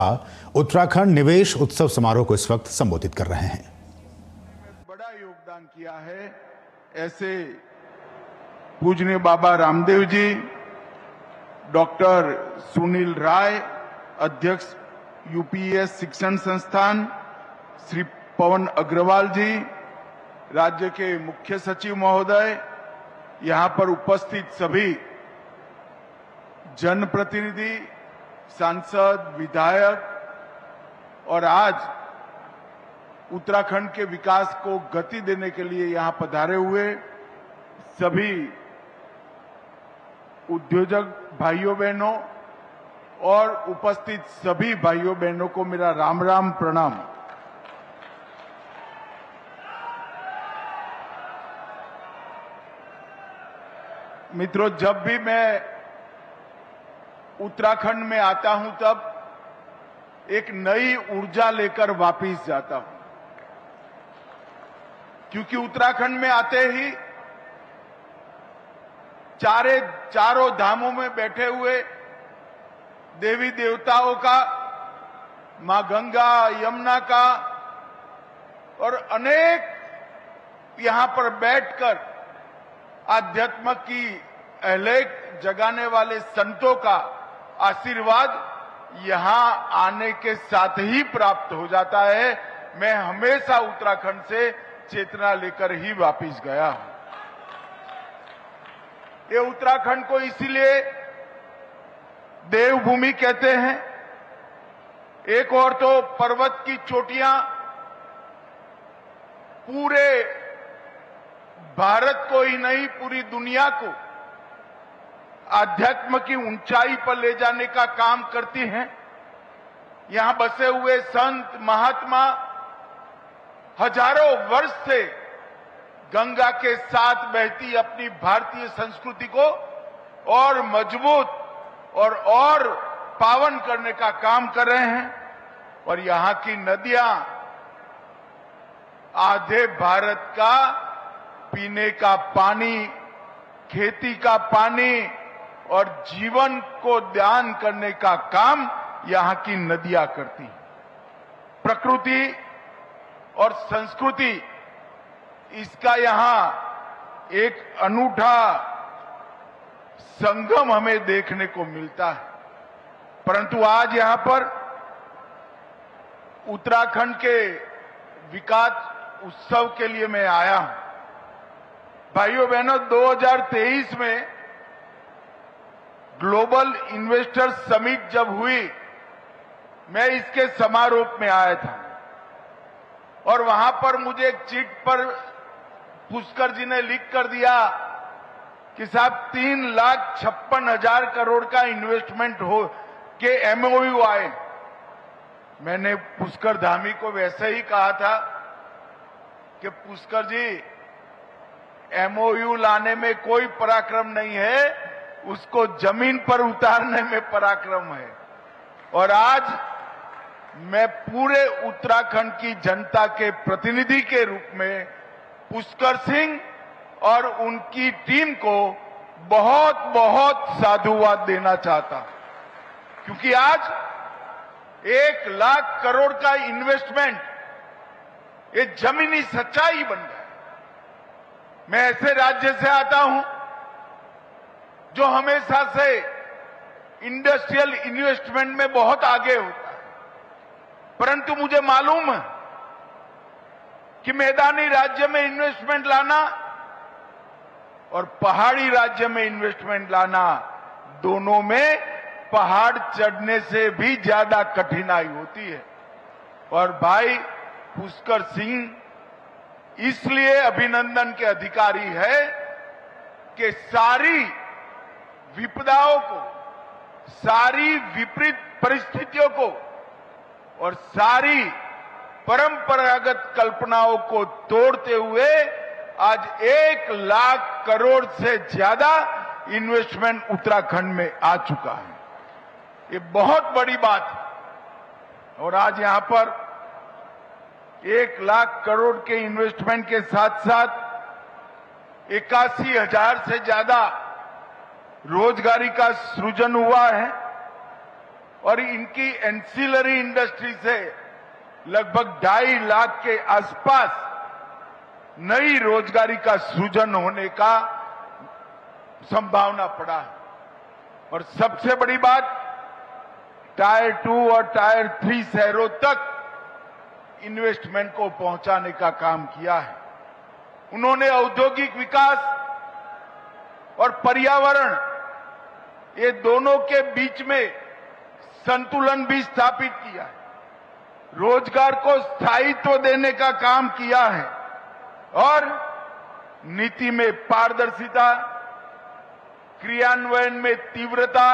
उत्तराखंड निवेश उत्सव समारोह को इस वक्त संबोधित कर रहे हैं। बड़ा योगदान किया है ऐसे पूजनीय बाबा रामदेव जी, डॉक्टर सुनील राय, अध्यक्ष यूपीएस शिक्षण संस्थान, श्री पवन अग्रवाल जी, राज्य के मुख्य सचिव महोदय, यहां पर उपस्थित सभी जनप्रतिनिधि, सांसद, विधायक और आज उत्तराखंड के विकास को गति देने के लिए यहां पधारे हुए सभी उद्योजक भाइयों बहनों और उपस्थित सभी भाइयों बहनों को मेरा राम राम प्रणाम। मित्रों, जब भी मैं उत्तराखंड में आता हूं तब एक नई ऊर्जा लेकर वापस जाता हूं, क्योंकि उत्तराखंड में आते ही चारों धामों में बैठे हुए देवी देवताओं का, मां गंगा, यमुना का और अनेक यहां पर बैठकर आध्यात्म की अहलेख जगाने वाले संतों का आशीर्वाद यहां आने के साथ ही प्राप्त हो जाता है। मैं हमेशा उत्तराखंड से चेतना लेकर ही वापस गया हूं। ये उत्तराखंड को इसीलिए देवभूमि कहते हैं। एक और तो पर्वत की चोटियां पूरे भारत को ही नहीं, पूरी दुनिया को आध्यात्म की ऊंचाई पर ले जाने का काम करती हैं। यहां बसे हुए संत महात्मा हजारों वर्ष से गंगा के साथ बहती अपनी भारतीय संस्कृति को और मजबूत और पावन करने का काम कर रहे हैं। और यहां की नदियां आधे भारत का पीने का पानी, खेती का पानी और जीवन को दान करने का काम यहां की नदियां करती हैं। प्रकृति और संस्कृति, इसका यहां एक अनूठा संगम हमें देखने को मिलता है। परंतु आज यहां पर उत्तराखंड के विकास उत्सव के लिए मैं आया हूं। भाइयों बहनों, 2023 में ग्लोबल इन्वेस्टर्स समिट जब हुई, मैं इसके समारोह में आया था और वहां पर मुझे एक चिट पर पुष्कर जी ने लिख कर दिया कि साहब 3,56,000 करोड़ का इन्वेस्टमेंट हो के एमओयू आए। मैंने पुष्कर धामी को वैसे ही कहा था कि पुष्कर जी, एमओयू लाने में कोई पराक्रम नहीं है, उसको जमीन पर उतारने में पराक्रम है। और आज मैं पूरे उत्तराखंड की जनता के प्रतिनिधि के रूप में पुष्कर सिंह और उनकी टीम को बहुत बहुत साधुवाद देना चाहता हूं, क्योंकि आज 1 लाख करोड़ का इन्वेस्टमेंट ये जमीनी सच्चाई बन गया। मैं ऐसे राज्य से आता हूं जो हमेशा से इंडस्ट्रियल इन्वेस्टमेंट में बहुत आगे होता है, परंतु मुझे मालूम है कि मैदानी राज्य में इन्वेस्टमेंट लाना और पहाड़ी राज्य में इन्वेस्टमेंट लाना, दोनों में पहाड़ चढ़ने से भी ज्यादा कठिनाई होती है। और भाई पुष्कर सिंह इसलिए अभिनंदन के अधिकारी है कि सारी विपदाओं को, सारी विपरीत परिस्थितियों को और सारी परंपरागत कल्पनाओं को तोड़ते हुए आज 1 लाख करोड़ से ज्यादा इन्वेस्टमेंट उत्तराखंड में आ चुका है। ये बहुत बड़ी बात है। और आज यहां पर 1 लाख करोड़ के इन्वेस्टमेंट के साथ साथ 81,000 से ज्यादा रोजगारी का सृजन हुआ है। और इनकी एंसिलरी इंडस्ट्री से लगभग 2.5 लाख के आसपास नई रोजगारी का सृजन होने का संभावना पड़ा है। और सबसे बड़ी बात, टायर 2 और टायर 3 शहरों तक इन्वेस्टमेंट को पहुंचाने का काम किया है। उन्होंने औद्योगिक विकास और पर्यावरण, ये दोनों के बीच में संतुलन भी स्थापित किया है। रोजगार को स्थायित्व देने का काम किया है और नीति में पारदर्शिता, क्रियान्वयन में तीव्रता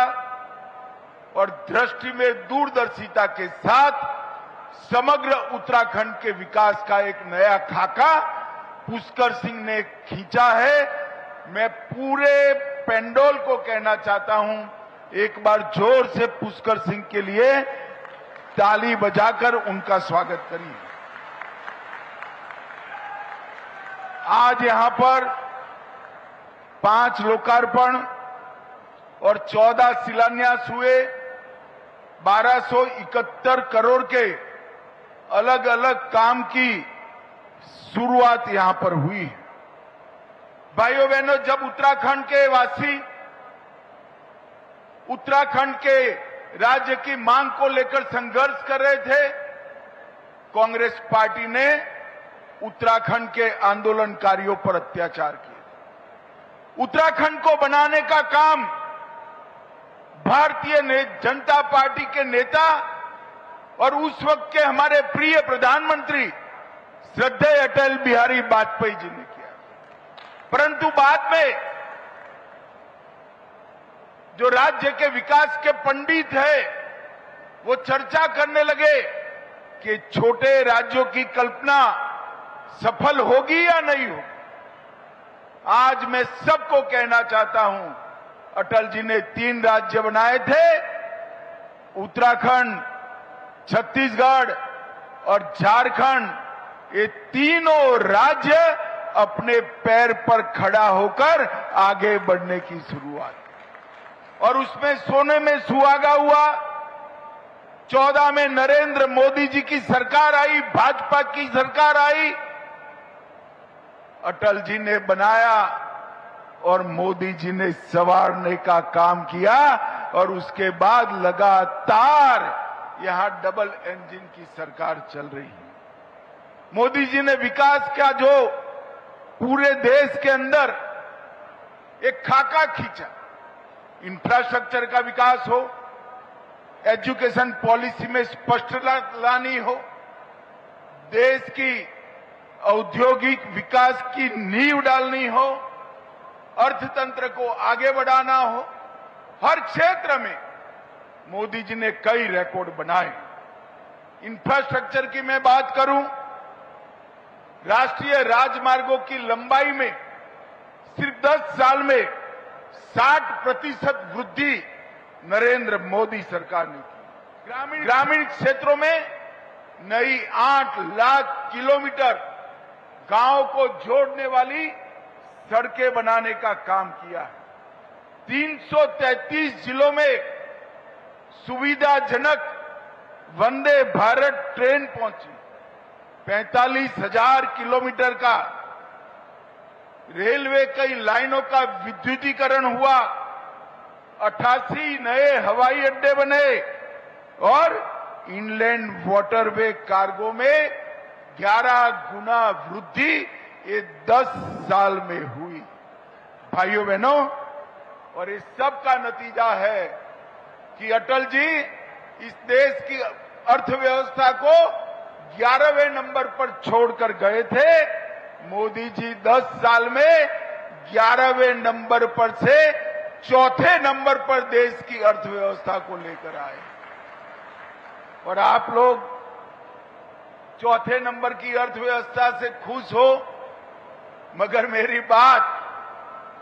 और दृष्टि में दूरदर्शिता के साथ समग्र उत्तराखंड के विकास का एक नया खाका पुष्कर सिंह ने खींचा है। मैं पूरे पेंडोल को कहना चाहता हूं, एक बार जोर से पुष्कर सिंह के लिए ताली बजाकर उनका स्वागत करिए। आज यहां पर 5 लोकार्पण और 14 शिलान्यास हुए। 1271 करोड़ के अलग अलग काम की शुरुआत यहां पर हुई है। भाइयों बहनों, जब उत्तराखंड के वासी उत्तराखंड के राज्य की मांग को लेकर संघर्ष कर रहे थे, कांग्रेस पार्टी ने उत्तराखंड के आंदोलनकारियों पर अत्याचार किए। उत्तराखंड को बनाने का काम भारतीय जनता पार्टी के नेता और उस वक्त के हमारे प्रिय प्रधानमंत्री श्रद्धेय अटल बिहारी वाजपेयी जी ने किया। परंतु बाद में जो राज्य के विकास के पंडित है, वो चर्चा करने लगे कि छोटे राज्यों की कल्पना सफल होगी या नहीं होगी। आज मैं सबको कहना चाहता हूं, अटल जी ने 3 राज्य बनाए थे, उत्तराखंड, छत्तीसगढ़ और झारखंड। ये तीनों राज्य अपने पैर पर खड़ा होकर आगे बढ़ने की शुरुआत, और उसमें सोने में सुहागा हुआ। 14 में नरेंद्र मोदी जी की सरकार आई, भाजपा की सरकार आई, अटल जी ने बनाया और मोदी जी ने संवारने का काम किया। और उसके बाद लगातार यहां डबल इंजन की सरकार चल रही है। मोदी जी ने विकास का जो पूरे देश के अंदर एक खाका खींचा, इंफ्रास्ट्रक्चर का विकास हो, एजुकेशन पॉलिसी में स्पष्टता लानी हो, देश की औद्योगिक विकास की नींव डालनी हो, अर्थतंत्र को आगे बढ़ाना हो, हर क्षेत्र में मोदी जी ने कई रिकॉर्ड बनाए। इंफ्रास्ट्रक्चर की मैं बात करूं, राष्ट्रीय राजमार्गों की लंबाई में सिर्फ 10 साल में 60% वृद्धि नरेंद्र मोदी सरकार ने की। ग्रामीण क्षेत्रों में नई 8 लाख किलोमीटर गांव को जोड़ने वाली सड़कें बनाने का काम किया है। 333 जिलों में सुविधाजनक वंदे भारत ट्रेन पहुंची। 45,000 किलोमीटर का रेलवे कई लाइनों का विद्युतीकरण हुआ। 88 नए हवाई अड्डे बने और इनलैंड वाटरवे कार्गो में 11 गुना वृद्धि ये 10 साल में हुई। भाइयों बहनों, और इस सब का नतीजा है कि अटल जी इस देश की अर्थव्यवस्था को 11वें नंबर पर छोड़कर गए थे। मोदी जी 10 साल में 11वें नंबर पर से 4थे नंबर पर देश की अर्थव्यवस्था को लेकर आए। और आप लोग 4थे नंबर की अर्थव्यवस्था से खुश हो, मगर मेरी बात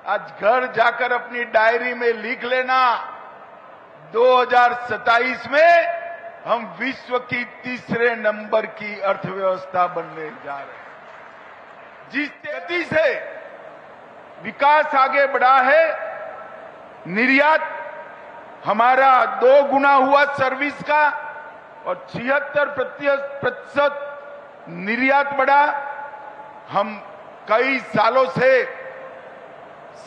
आज घर जाकर अपनी डायरी में लिख लेना, 2027 में हम विश्व की 3रे नंबर की अर्थव्यवस्था बनने जा रहे हैं। जिस गति से विकास आगे बढ़ा है, निर्यात हमारा 2 गुना हुआ सर्विस का और 76% निर्यात बढ़ा। हम कई सालों से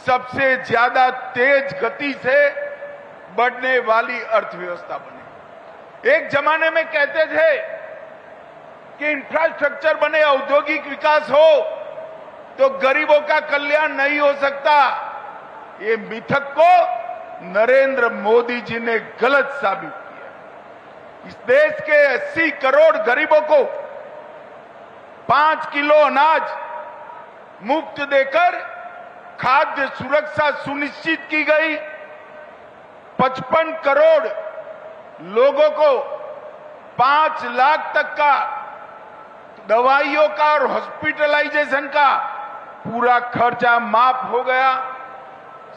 सबसे ज्यादा तेज गति से बढ़ने वाली अर्थव्यवस्था बने। एक जमाने में कहते थे कि इंफ्रास्ट्रक्चर बने, औद्योगिक विकास हो तो गरीबों का कल्याण नहीं हो सकता। ये मिथक को नरेंद्र मोदी जी ने गलत साबित किया। इस देश के 80 करोड़ गरीबों को 5 किलो अनाज मुफ्त देकर खाद्य सुरक्षा सुनिश्चित की गई। 55 करोड़ लोगों को 5 लाख तक का दवाइयों का और हॉस्पिटलाइजेशन का पूरा खर्चा माफ हो गया।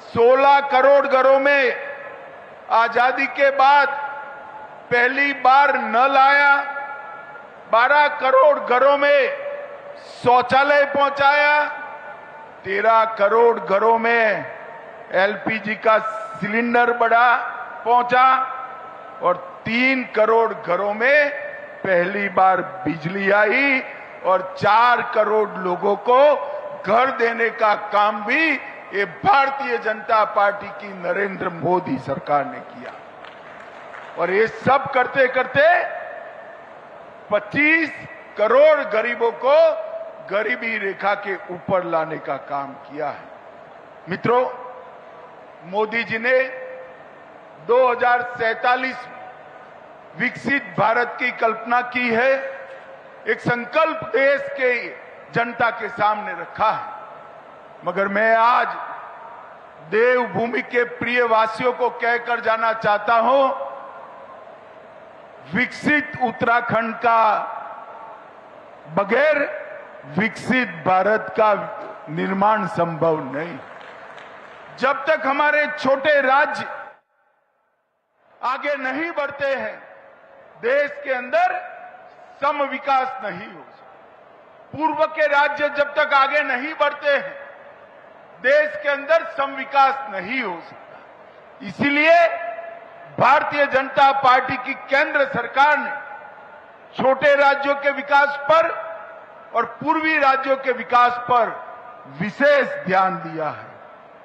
16 करोड़ घरों में आजादी के बाद पहली बार नल आया। 12 करोड़ घरों में शौचालय पहुंचाया। 13 करोड़ घरों में एलपीजी का सिलेंडर पहुंचा और 3 करोड़ घरों में पहली बार बिजली आई और 4 करोड़ लोगों को घर देने का काम भी ये भारतीय जनता पार्टी की नरेंद्र मोदी सरकार ने किया। और ये सब करते करते 25 करोड़ गरीबों को गरीबी रेखा के ऊपर लाने का काम किया है। मित्रों, मोदी जी ने 2047 विकसित भारत की कल्पना की है। एक संकल्प देश के जनता के सामने रखा है। मगर मैं आज देवभूमि के प्रिय वासियों को कहकर जाना चाहता हूं, विकसित उत्तराखंड का बगैर विकसित भारत का निर्माण संभव नहीं। जब तक हमारे छोटे राज्य आगे नहीं बढ़ते हैं, देश के अंदर सम विकास नहीं हो सकता। पूर्व के राज्य जब तक आगे नहीं बढ़ते हैं, देश के अंदर सम विकास नहीं हो सकता। इसीलिए भारतीय जनता पार्टी की केंद्र सरकार ने छोटे राज्यों के विकास पर और पूर्वी राज्यों के विकास पर विशेष ध्यान दिया है।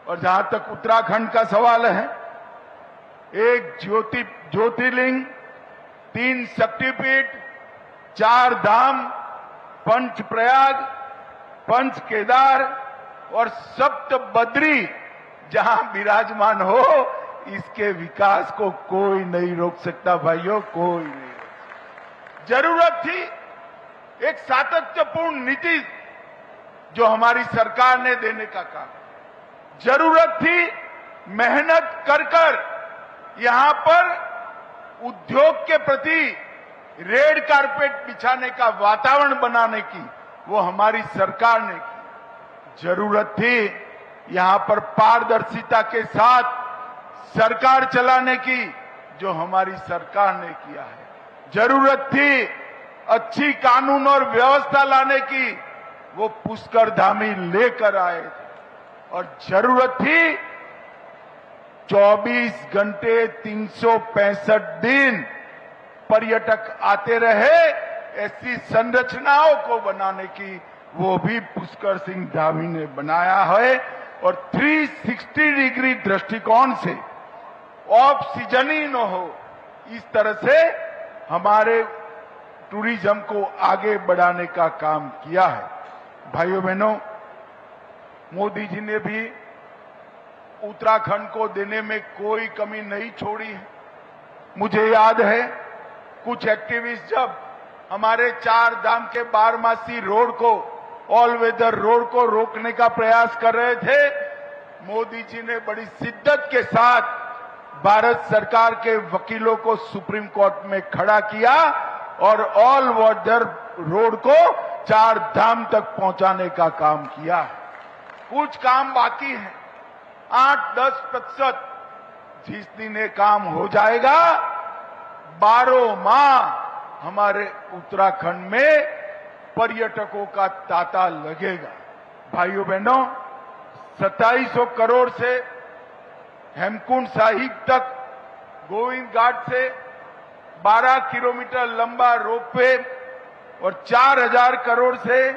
और जहां तक उत्तराखंड का सवाल है, एक ज्योतिर्लिंग, 3 शक्तिपीठ, 4 धाम, पंच प्रयाग, पंच केदार और सप्त बद्री जहां विराजमान हो, इसके विकास को कोई नहीं रोक सकता भाइयों, कोई नहीं रोक सकता। जरूरत थी एक सातत्यपूर्ण नीति जो हमारी सरकार ने देने का काम। जरूरत थी मेहनत कर कर यहां पर उद्योग के प्रति रेड कारपेट बिछाने का वातावरण बनाने की, वो हमारी सरकार ने की। जरूरत थी यहां पर पारदर्शिता के साथ सरकार चलाने की, जो हमारी सरकार ने किया है। जरूरत थी अच्छी कानून और व्यवस्था लाने की, वो पुष्कर धामी लेकर आए थे। और जरूरत थी 24 घंटे 365 दिन पर्यटक आते रहे, ऐसी संरचनाओं को बनाने की, वो भी पुष्कर सिंह धामी ने बनाया है। और 360 डिग्री दृष्टिकोण से ऑफ सीजन ही न हो, इस तरह से हमारे टूरिज्म को आगे बढ़ाने का काम किया है। भाइयों बहनों, मोदी जी ने भी उत्तराखंड को देने में कोई कमी नहीं छोड़ी है। मुझे याद है कुछ एक्टिविस्ट जब हमारे 4 धाम के बारमासी रोड को, ऑल वेदर रोड को रोकने का प्रयास कर रहे थे, मोदी जी ने बड़ी शिद्दत के साथ भारत सरकार के वकीलों को सुप्रीम कोर्ट में खड़ा किया और ऑल वेदर रोड को 4 धाम तक पहुंचाने का काम किया। कुछ काम बाकी है, 8-10% जिस दिन ये काम हो जाएगा, 12 माह हमारे उत्तराखंड में पर्यटकों का तांता लगेगा। भाइयों बहनों, 2700 करोड़ से हेमकुंड साहिब तक गोविंद घाट से 12 किलोमीटर लंबा रोपवे और 4000 करोड़ से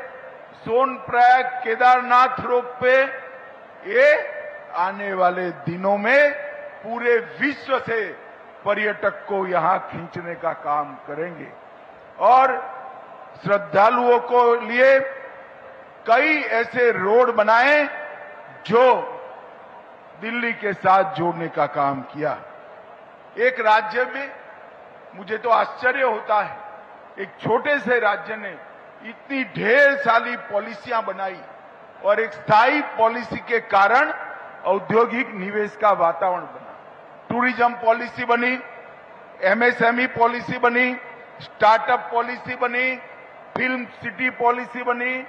सोनप्रयाग केदारनाथ रोपवे, ये आने वाले दिनों में पूरे विश्व से पर्यटक को यहां खींचने का काम करेंगे। और श्रद्धालुओं को लिए कई ऐसे रोड बनाए जो दिल्ली के साथ जोड़ने का काम किया। एक राज्य में मुझे तो आश्चर्य होता है, एक छोटे से राज्य ने इतनी ढेर सारी पॉलिसियां बनाई और एक स्थायी पॉलिसी के कारण औद्योगिक निवेश का वातावरण बना। टूरिज्म पॉलिसी बनी, एमएसएमई पॉलिसी बनी, स्टार्टअप पॉलिसी बनी, फिल्म सिटी पॉलिसी बनी,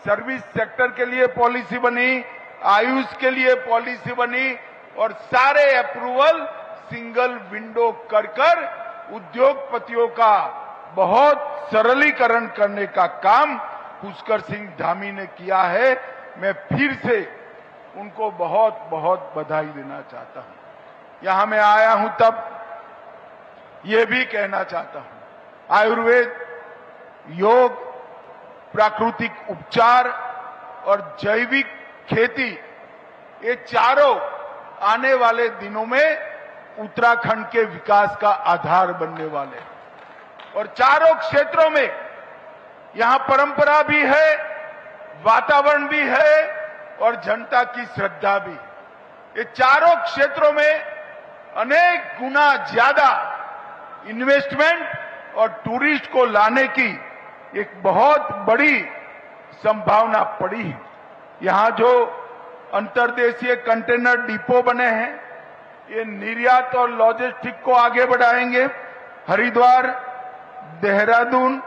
सर्विस सेक्टर के लिए पॉलिसी बनी, आयुष के लिए पॉलिसी बनी और सारे अप्रूवल सिंगल विंडो कर उद्योगपतियों का बहुत सरलीकरण करने का काम पुष्कर सिंह धामी ने किया है। मैं फिर से उनको बहुत बहुत बधाई देना चाहता हूं। यहां मैं आया हूं तब ये भी कहना चाहता हूं, आयुर्वेद, योग, प्राकृतिक उपचार और जैविक खेती, ये चारों आने वाले दिनों में उत्तराखंड के विकास का आधार बनने वाले और चारों क्षेत्रों में यहां परंपरा भी है, वातावरण भी है और जनता की श्रद्धा भी। ये चारों क्षेत्रों में अनेक गुना ज्यादा इन्वेस्टमेंट और टूरिस्ट को लाने की एक बहुत बड़ी संभावना पड़ी है। यहां जो अंतर्देशीय कंटेनर डिपो बने हैं, ये निर्यात और लॉजिस्टिक को आगे बढ़ाएंगे। हरिद्वार, देहरादून,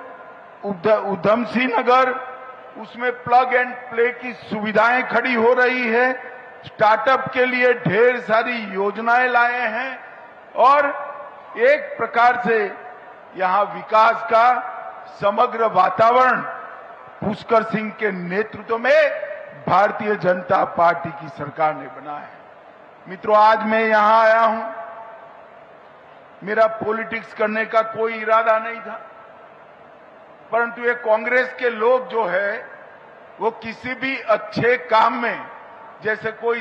उधम सिंह नगर, उसमें प्लग एंड प्ले की सुविधाएं खड़ी हो रही है। स्टार्टअप के लिए ढेर सारी योजनाएं लाए हैं और एक प्रकार से यहां विकास का समग्र वातावरण पुष्कर सिंह के नेतृत्व में भारतीय जनता पार्टी की सरकार ने बनाया है। मित्रों, आज मैं यहां आया हूं, मेरा पॉलिटिक्स करने का कोई इरादा नहीं था, परंतु ये कांग्रेस के लोग जो है वो किसी भी अच्छे काम में, जैसे कोई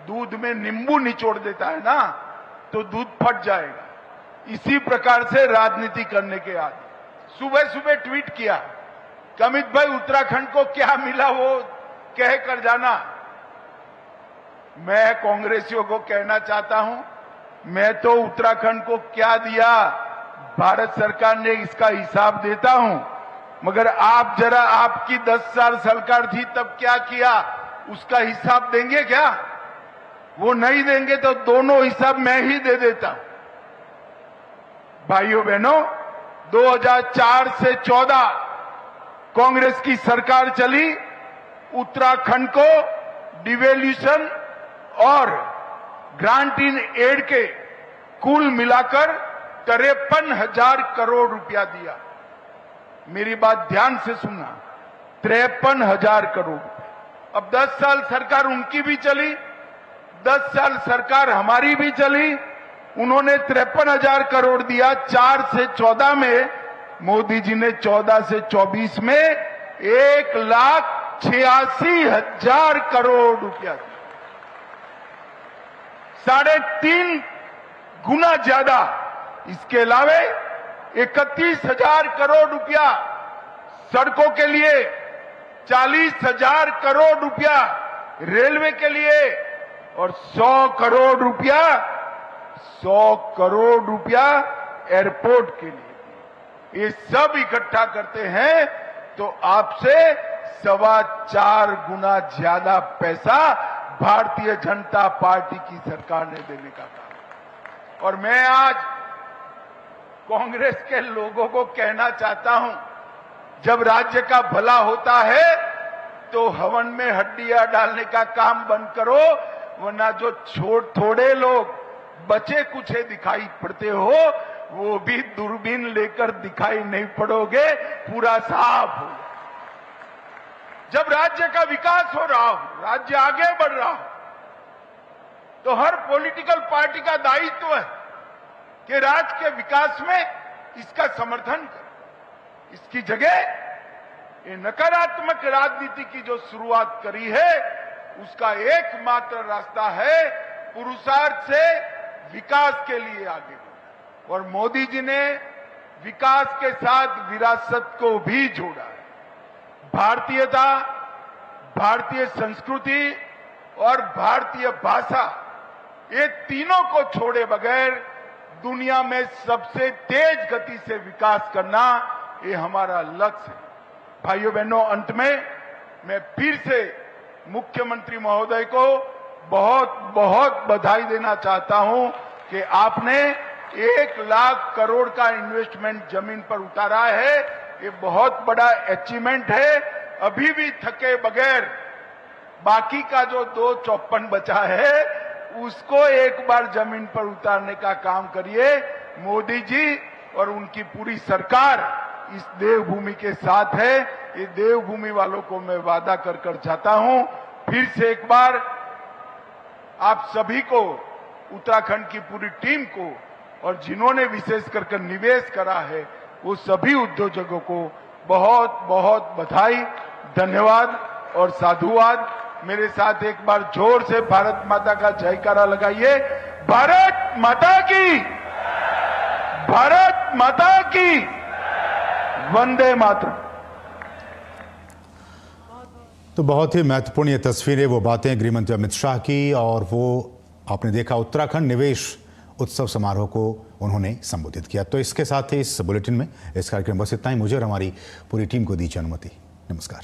दूध में नींबू निचोड़ देता है ना तो दूध फट जाएगा, इसी प्रकार से राजनीति करने के आदि। सुबह सुबह ट्वीट किया, अमित भाई उत्तराखंड को क्या मिला वो कह कर जाना। मैं कांग्रेसियों को कहना चाहता हूं, मैं तो उत्तराखंड को क्या दिया भारत सरकार ने इसका हिसाब देता हूं, मगर आप जरा, आपकी 10 साल सरकार थी तब क्या किया उसका हिसाब देंगे क्या? वो नहीं देंगे तो दोनों हिसाब मैं ही दे देता हूं। भाइयों बहनों, 2004 से 14 कांग्रेस की सरकार चली, उत्तराखंड को डिवेल्यूशन और ग्रांट इन एड के कुल मिलाकर 53,000 करोड़ रुपया दिया। मेरी बात ध्यान से सुनना, 53,000 करोड़। अब 10 साल सरकार उनकी भी चली, 10 साल सरकार हमारी भी चली, उन्होंने 53,000 करोड़ दिया। 4 से 14 में मोदी जी ने 14 से 24 में 1,86,000 करोड़ रुपया दिया, 3.5 गुना ज्यादा। इसके अलावा 31,000 करोड़ रुपया सड़कों के लिए, 40,000 करोड़ रुपया रेलवे के लिए और 100 करोड़ रुपया एयरपोर्ट के लिए। ये सब इकट्ठा करते हैं तो आपसे 4.25 गुना ज्यादा पैसा भारतीय जनता पार्टी की सरकार ने देने का काम। और मैं आज कांग्रेस के लोगों को कहना चाहता हूं, जब राज्य का भला होता है तो हवन में हड्डियां डालने का काम बंद करो, वरना जो थोड़े लोग बचे कुछे दिखाई पड़ते हो वो भी दूरबीन लेकर दिखाई नहीं पड़ोगे, पूरा साफ हो। जब राज्य का विकास हो रहा हो, राज्य आगे बढ़ रहा हो, तो हर पॉलिटिकल पार्टी का दायित्व है कि राज्य के विकास में इसका समर्थन करें। इसकी जगह ये नकारात्मक राजनीति की जो शुरुआत करी है, उसका एकमात्र रास्ता है पुरुषार्थ से विकास के लिए आगे बढ़ना। और मोदी जी ने विकास के साथ विरासत को भी जोड़ा है। भारतीयता, भारतीय संस्कृति और भारतीय भाषा, ये तीनों को छोड़े बगैर दुनिया में सबसे तेज गति से विकास करना, ये हमारा लक्ष्य है। भाइयों बहनों, अंत में मैं फिर से मुख्यमंत्री महोदय को बहुत बहुत बधाई देना चाहता हूं कि आपने 1 लाख करोड़ का इन्वेस्टमेंट जमीन पर उतारा है। ये बहुत बड़ा अचीवमेंट है। अभी भी थके बगैर बाकी का जो 254 बचा है, उसको एक बार जमीन पर उतारने का काम करिए। मोदी जी और उनकी पूरी सरकार इस देवभूमि के साथ है। ये देवभूमि वालों को मैं वादा कर चाहता हूं, फिर से एक बार आप सभी को, उत्तराखंड की पूरी टीम को और जिन्होंने विशेष कर निवेश करा है, वो सभी उद्योजकों को बहुत बहुत बधाई, धन्यवाद और साधुवाद। मेरे साथ एक बार जोर से भारत माता का जयकारा लगाइए। भारत माता की, भारत माता की, वंदे मातरम। तो बहुत ही महत्वपूर्ण ये तस्वीरें, वो बातें गृहमंत्री अमित शाह की, और वो आपने देखा उत्तराखंड निवेश उत्सव समारोह को उन्होंने संबोधित किया। तो इसके साथ ही इस बुलेटिन में इस कार्यक्रम बस इतना ही। मुझे और हमारी पूरी टीम को दीजिए अनुमति। नमस्कार।